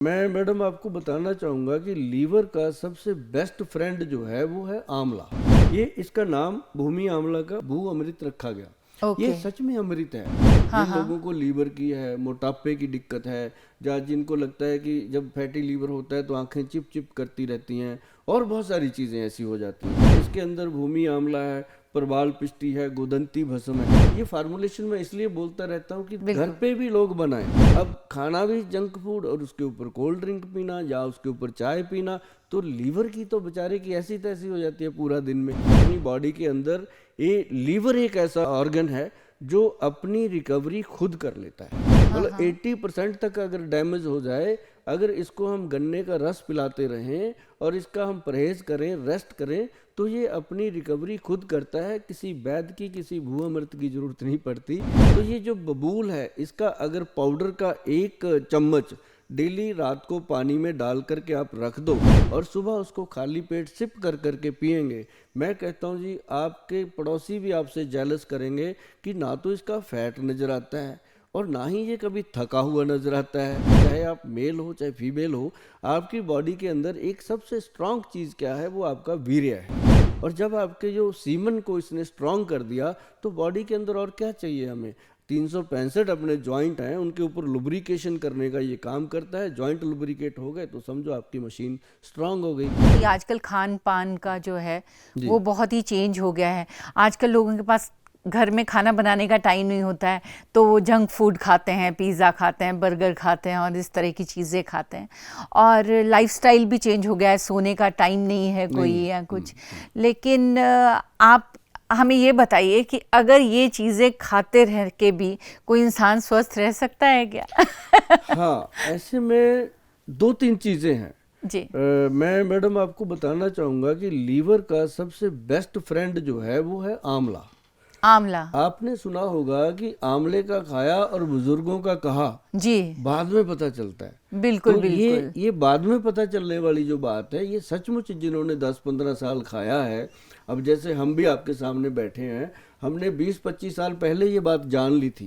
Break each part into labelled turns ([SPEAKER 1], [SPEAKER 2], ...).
[SPEAKER 1] मैं मैडम आपको बताना चाहूँगा कि लीवर का सबसे बेस्ट फ्रेंड जो है वो है आंवला। ये इसका नाम भूमि आंवला का भू अमृत रखा गया। ये
[SPEAKER 2] ओके।
[SPEAKER 1] सच में अमृत है।
[SPEAKER 2] हाँ,
[SPEAKER 1] जिन
[SPEAKER 2] हाँ।
[SPEAKER 1] लोगों को लीवर की है, मोटापे की दिक्कत है, या जिनको लगता है कि जब फैटी लीवर होता है तो आंखें चिप चिप करती रहती हैं और बहुत सारी चीज़ें ऐसी हो जाती हैं, इसके अंदर भूमि आंवला है, प्रबाल पिष्टी है, गोदंती भस्म है। ये फार्मूलेशन मैं इसलिए बोलता रहता हूँ कि घर
[SPEAKER 2] बिल्कुल।
[SPEAKER 1] पे भी लोग बनाएं। अब खाना भी जंक फूड और उसके ऊपर कोल्ड ड्रिंक पीना या उसके ऊपर चाय पीना, तो लीवर की तो बेचारे की ऐसी तैसी हो जाती है पूरा दिन में। अपनी बॉडी के अंदर ये लीवर एक ऐसा ऑर्गन है जो अपनी रिकवरी खुद कर लेता है।
[SPEAKER 2] हाँ,
[SPEAKER 1] मतलब
[SPEAKER 2] हाँ।
[SPEAKER 1] 80% तक अगर डैमेज हो जाए, अगर इसको हम गन्ने का रस पिलाते रहें और इसका हम परहेज करें, रेस्ट करें, तो ये अपनी रिकवरी खुद करता है। किसी वैद्य की, किसी भू अमृत की जरूरत नहीं पड़ती। तो ये जो बबूल है, इसका अगर पाउडर का 1 चम्मच डेली रात को पानी में डाल करके आप रख दो और सुबह उसको खाली पेट सिप कर करके पिएंगे, मैं कहता हूँ जी आपके पड़ोसी भी आपसे जेलस करेंगे कि ना तो इसका फैट नज़र आता है और ना ही ये कभी थका हुआ नजर आता है। चाहे आप मेल हो चाहे फीमेल हो, आपकी बॉडी के अंदर एक सबसे स्ट्रांग चीज़ क्या है, वो आपका वीर्य है। और जब आपके जो सीमन को इसने स्ट्रांग कर दिया, तो बॉडी के अंदर और क्या चाहिए हमें। 365 अपने जॉइंट हैं, उनके ऊपर लुब्रिकेशन करने का ये काम करता है। जॉइंट लुब्रिकेट हो गए तो समझो आपकी मशीन स्ट्रांग हो गई।
[SPEAKER 2] ये आजकल खान-पान का जो है,
[SPEAKER 1] जी।
[SPEAKER 2] वो बहुत ही चेंज हो गया है। आजकल लोगों के पास घर में खाना बनाने का टाइम नहीं होता है, तो वो जंक फूड खाते हैं, पिज़्ज़ा खाते हैं, बर्गर खाते हैं और इस तरह की चीज़ें खाते हैं। और लाइफ़स्टाइल भी चेंज हो गया है, सोने का टाइम नहीं है कोई
[SPEAKER 1] नहीं है।
[SPEAKER 2] या कुछ। लेकिन आप हमें ये बताइए कि अगर ये चीज़ें खाते रह के भी कोई इंसान स्वस्थ रह सकता है क्या?
[SPEAKER 1] हाँ, ऐसे में 2-3 चीज़ें हैं।
[SPEAKER 2] जी।
[SPEAKER 1] मैं मैडम आपको बताना चाहूँगा कि लीवर का सबसे बेस्ट फ्रेंड जो है वो है आंवला।
[SPEAKER 2] आंवला।
[SPEAKER 1] आपने सुना होगा कि आंवले का खाया और बुजुर्गों का कहा
[SPEAKER 2] जी।
[SPEAKER 1] बाद में पता चलता है।
[SPEAKER 2] बिल्कुल,
[SPEAKER 1] तो ये
[SPEAKER 2] बिल्कुल।
[SPEAKER 1] ये बाद में पता चलने वाली जो बात है, ये सचमुच जिन्होंने 10-15 साल खाया है, अब जैसे हम भी आपके सामने बैठे हैं, हमने 20-25 साल पहले ये बात जान ली थी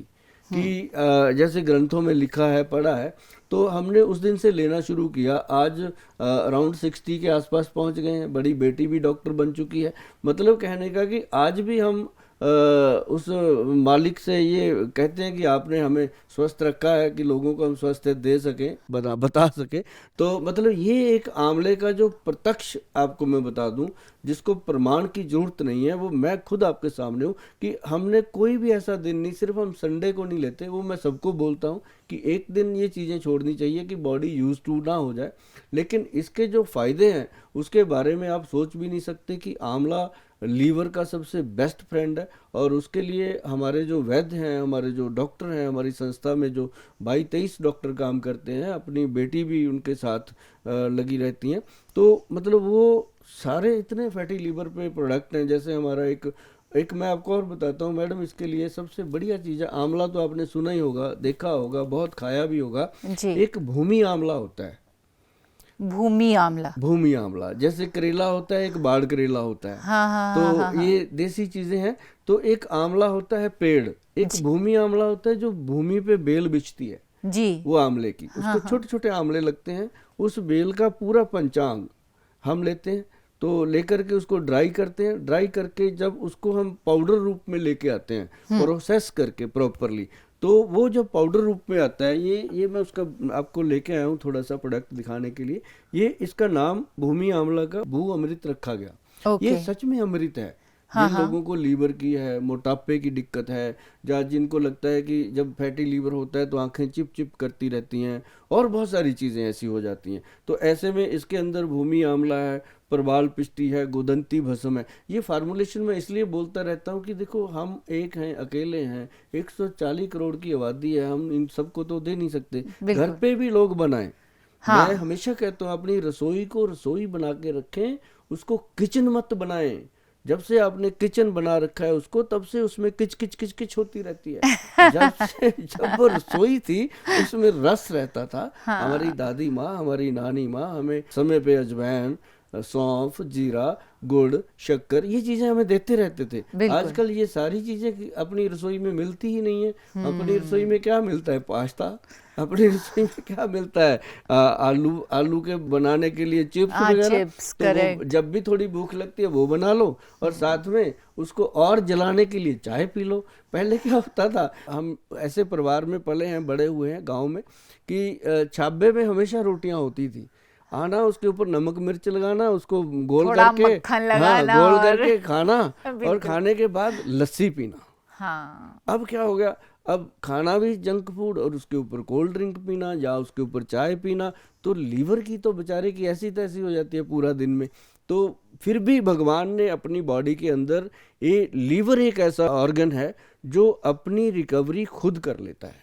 [SPEAKER 1] कि जैसे ग्रंथों में लिखा है, पढ़ा है, तो हमने उस दिन से लेना शुरू किया। आज अराउंड 60 के आसपास पहुंच गए हैं। बड़ी बेटी भी डॉक्टर बन चुकी है। मतलब कहने का कि आज भी हम उस मालिक से ये कहते हैं कि आपने हमें स्वस्थ रखा है कि लोगों को हम स्वस्थ दे सकें, बता सकें। तो मतलब ये एक आंवले का जो प्रत्यक्ष आपको मैं बता दूं, जिसको प्रमाण की जरूरत नहीं है, वो मैं खुद आपके सामने हूँ कि हमने कोई भी ऐसा दिन नहीं, सिर्फ हम संडे को नहीं लेते। वो मैं सबको बोलता हूँ कि एक दिन ये चीज़ें छोड़नी चाहिए कि बॉडी यूज टू ना हो जाए। लेकिन इसके जो फायदे हैं उसके बारे में आप सोच भी नहीं सकते कि आंवला लीवर का सबसे बेस्ट फ्रेंड है। और उसके लिए हमारे जो वैद्य हैं, हमारे जो डॉक्टर हैं, हमारी संस्था में जो 22-23 डॉक्टर काम करते हैं, अपनी बेटी भी उनके साथ लगी रहती हैं। तो मतलब वो सारे इतने फैटी लीवर पे प्रोडक्ट हैं। जैसे हमारा एक एक मैं आपको और बताता हूँ मैडम, इसके लिए सबसे बढ़िया चीज़ है। आंवला तो आपने सुना ही होगा, देखा होगा, बहुत खाया भी होगा।
[SPEAKER 2] जी।
[SPEAKER 1] एक भूमि आंवला होता है।
[SPEAKER 2] भूमि आंवला।
[SPEAKER 1] भूमि आंवला जैसे करेला होता है, एक बाढ़ करेला होता है।
[SPEAKER 2] हाँ, हाँ, हाँ, हाँ,
[SPEAKER 1] तो
[SPEAKER 2] हाँ।
[SPEAKER 1] ये देसी चीजें हैं। तो एक आंवला होता है पेड़, एक
[SPEAKER 2] जी।
[SPEAKER 1] भूमि आंवला होता है जो भूमि पे बेल बिछती है।
[SPEAKER 2] जी।
[SPEAKER 1] वो आंवले की,
[SPEAKER 2] हाँ,
[SPEAKER 1] उसको
[SPEAKER 2] हाँ।
[SPEAKER 1] छोटे छोटे आंवले लगते हैं। उस बेल का पूरा पंचांग हम लेते हैं। तो लेकर के उसको ड्राई करते हैं। ड्राई करके जब उसको हम पाउडर रूप में लेके आते हैं, प्रोसेस करके प्रॉपरली, तो वो जब पाउडर रूप में आता है, ये मैं उसका आपको लेके आया हूँ थोड़ा सा प्रोडक्ट दिखाने के लिए। ये इसका नाम भूमि आंवला का भू अमृत रखा गया। ये
[SPEAKER 2] ओके।
[SPEAKER 1] सच में अमृत है।
[SPEAKER 2] हाँ,
[SPEAKER 1] जिन
[SPEAKER 2] हाँ।
[SPEAKER 1] लोगों को लीवर की है, मोटापे की दिक्कत है, या जिनको लगता है कि जब फैटी लीवर होता है तो आंखें चिप चिप करती रहती हैं और बहुत सारी चीज़ें ऐसी हो जाती हैं, तो ऐसे में इसके अंदर भूमि आंवला है, प्रबाल पिष्टी है, गोदंती भस्म है। ये फार्मूलेशन मैं इसलिए बोलता रहता हूँ कि देखो हम एक हैं, अकेले हैं, 140 करोड़ की आबादी है, हम इन सबको तो दे नहीं सकते। घर
[SPEAKER 2] बिल्कुल।
[SPEAKER 1] पे भी लोग बनाएं। मैं
[SPEAKER 2] हाँ।
[SPEAKER 1] हमेशा कहता हूँ अपनी रसोई को रसोई बना के रखें, उसको किचन मत बनाएं। जब से आपने किचन बना रखा है उसको, तब से उसमें किच किच किच किच होती रहती है। जब वो रसोई थी उसमें रस रहता था। हमारी
[SPEAKER 2] हाँ।
[SPEAKER 1] दादी माँ, हमारी नानी माँ हमें समय पे अजवाइन, सौंफ, जीरा, गुड़, शक्कर, ये चीजें हमें देते रहते थे।
[SPEAKER 2] बिल्कुल।
[SPEAKER 1] आजकल ये सारी चीजें अपनी रसोई में मिलती ही नहीं है। अपनी रसोई में क्या मिलता है? पास्ता, अपनी रसोई में क्या मिलता है? आलू आलू के बनाने के लिए चिप्स
[SPEAKER 2] हाँ,
[SPEAKER 1] वगैरह,
[SPEAKER 2] चिप्स,
[SPEAKER 1] तो वो
[SPEAKER 2] करेक्ट।
[SPEAKER 1] जब भी थोड़ी भूख लगती है वो बना लो, और साथ में उसको और जलाने के लिए चाय पी लो। पहले क्या होता था, हम ऐसे परिवार में पले हैं, बड़े हुए हैं गांव में, कि छाबे में हमेशा रोटियां होती थी। आना, उसके ऊपर नमक मिर्च लगाना, उसको गोल
[SPEAKER 2] थोड़ा
[SPEAKER 1] करके,
[SPEAKER 2] मक्खन
[SPEAKER 1] हाँ
[SPEAKER 2] लगाना
[SPEAKER 1] गोल
[SPEAKER 2] और
[SPEAKER 1] करके खाना, और
[SPEAKER 2] बिल्कुल।
[SPEAKER 1] खाने के बाद लस्सी पीना।
[SPEAKER 2] हाँ,
[SPEAKER 1] अब क्या हो गया, अब खाना भी जंक फूड, और उसके ऊपर कोल्ड ड्रिंक पीना या उसके ऊपर चाय पीना, तो लीवर की तो बेचारे की ऐसी तैसी हो जाती है पूरा दिन में। तो फिर भी भगवान ने अपनी बॉडी के अंदर, ये लीवर एक ऐसा ऑर्गन है जो अपनी रिकवरी खुद कर लेता है,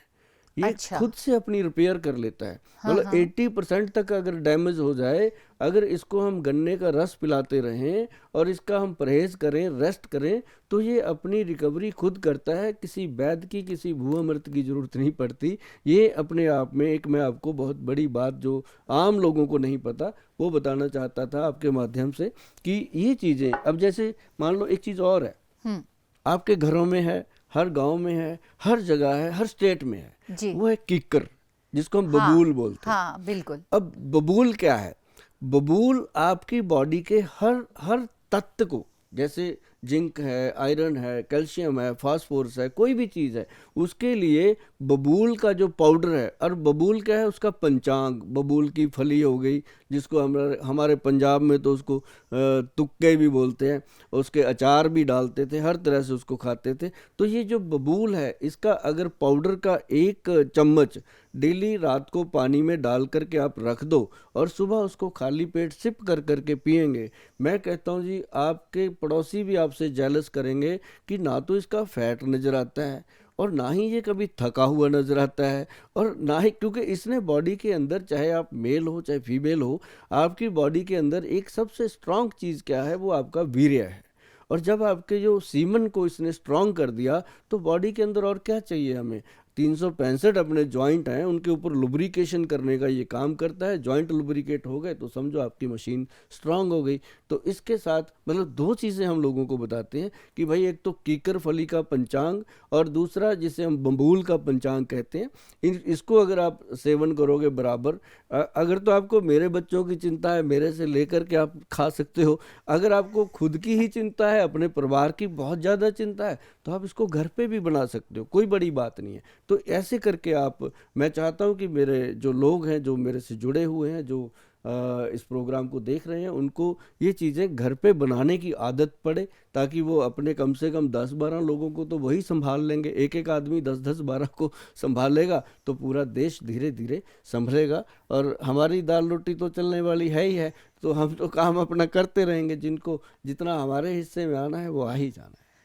[SPEAKER 1] ये
[SPEAKER 2] अच्छा।
[SPEAKER 1] खुद से अपनी रिपेयर कर लेता है।
[SPEAKER 2] हाँ,
[SPEAKER 1] मतलब
[SPEAKER 2] हाँ।
[SPEAKER 1] 80% तक अगर डैमेज हो जाए, अगर इसको हम गन्ने का रस पिलाते रहें और इसका हम परहेज करें, रेस्ट करें, तो ये अपनी रिकवरी खुद करता है। किसी वैद्य की, किसी भूअमृत की जरूरत नहीं पड़ती। ये अपने आप में एक, मैं आपको बहुत बड़ी बात जो आम लोगों को नहीं पता वो बताना चाहता था आपके माध्यम से, कि ये चीज़ें, अब जैसे मान लो एक चीज़ और है,
[SPEAKER 2] हम्म।
[SPEAKER 1] आपके घरों में है, हर गांव में है, हर जगह है, हर स्टेट में है,
[SPEAKER 2] जी।
[SPEAKER 1] वो है किक्कर, जिसको हम
[SPEAKER 2] हाँ,
[SPEAKER 1] बबूल बोलते हैं।
[SPEAKER 2] हाँ, बिल्कुल।
[SPEAKER 1] अब बबूल क्या है? बबूल आपकी बॉडी के हर हर तत्व को, जैसे जिंक है, आयरन है, कैल्शियम है, फास्फोरस है, कोई भी चीज़ है, उसके लिए बबूल का जो पाउडर है, और बबूल क्या है, उसका पंचांग, बबूल की फली हो गई, जिसको हमारे हमारे पंजाब में तो उसको तुक्के भी बोलते हैं, उसके अचार भी डालते थे, हर तरह से उसको खाते थे। तो ये जो बबूल है, इसका अगर पाउडर का 1 चम्मच डेली रात को पानी में डाल करके आप रख दो, और सुबह उसको खाली पेट सिप कर करके पिएंगे, मैं कहता हूँ जी, आपके पड़ोसी भी आपसे जेलस करेंगे कि ना तो इसका फैट नज़र आता है, और ना ही ये कभी थका हुआ नजर आता है, और ना ही, क्योंकि इसने बॉडी के अंदर, चाहे आप मेल हो चाहे फीमेल हो, आपकी बॉडी के अंदर एक सबसे स्ट्रांग चीज़ क्या है, वो आपका वीर्य है। और जब आपके जो सीमन को इसने स्ट्रांग कर दिया, तो बॉडी के अंदर और क्या चाहिए हमें? 365 अपने जॉइंट हैं, उनके ऊपर लुब्रिकेशन करने का ये काम करता है। जॉइंट लुब्रिकेट हो गए तो समझो आपकी मशीन स्ट्रांग हो गई। तो इसके साथ मतलब 2 चीज़ें हम लोगों को बताते हैं कि भाई, एक तो कीकर फली का पंचांग, और दूसरा जिसे हम बम्बूल का पंचांग कहते हैं, इसको अगर आप सेवन करोगे बराबर, अगर तो आपको मेरे बच्चों की चिंता है, मेरे से लेकर के आप खा सकते हो। अगर आपको खुद की ही चिंता है, अपने परिवार की बहुत ज़्यादा चिंता है, तो आप इसको घर पे भी बना सकते हो, कोई बड़ी बात नहीं है। तो ऐसे करके आप, मैं चाहता हूँ कि मेरे जो लोग हैं, जो मेरे से जुड़े हुए हैं, जो इस प्रोग्राम को देख रहे हैं, उनको ये चीज़ें घर पे बनाने की आदत पड़े, ताकि वो अपने कम से कम 10-12 लोगों को तो वही संभाल लेंगे। एक एक आदमी 10-10-12 को संभालेगा तो पूरा देश धीरे धीरे संभलेगा। और हमारी दाल रोटी तो चलने वाली है ही है, तो हम तो काम अपना करते रहेंगे, जिनको जितना हमारे हिस्से में आना है वो आ ही जाना है।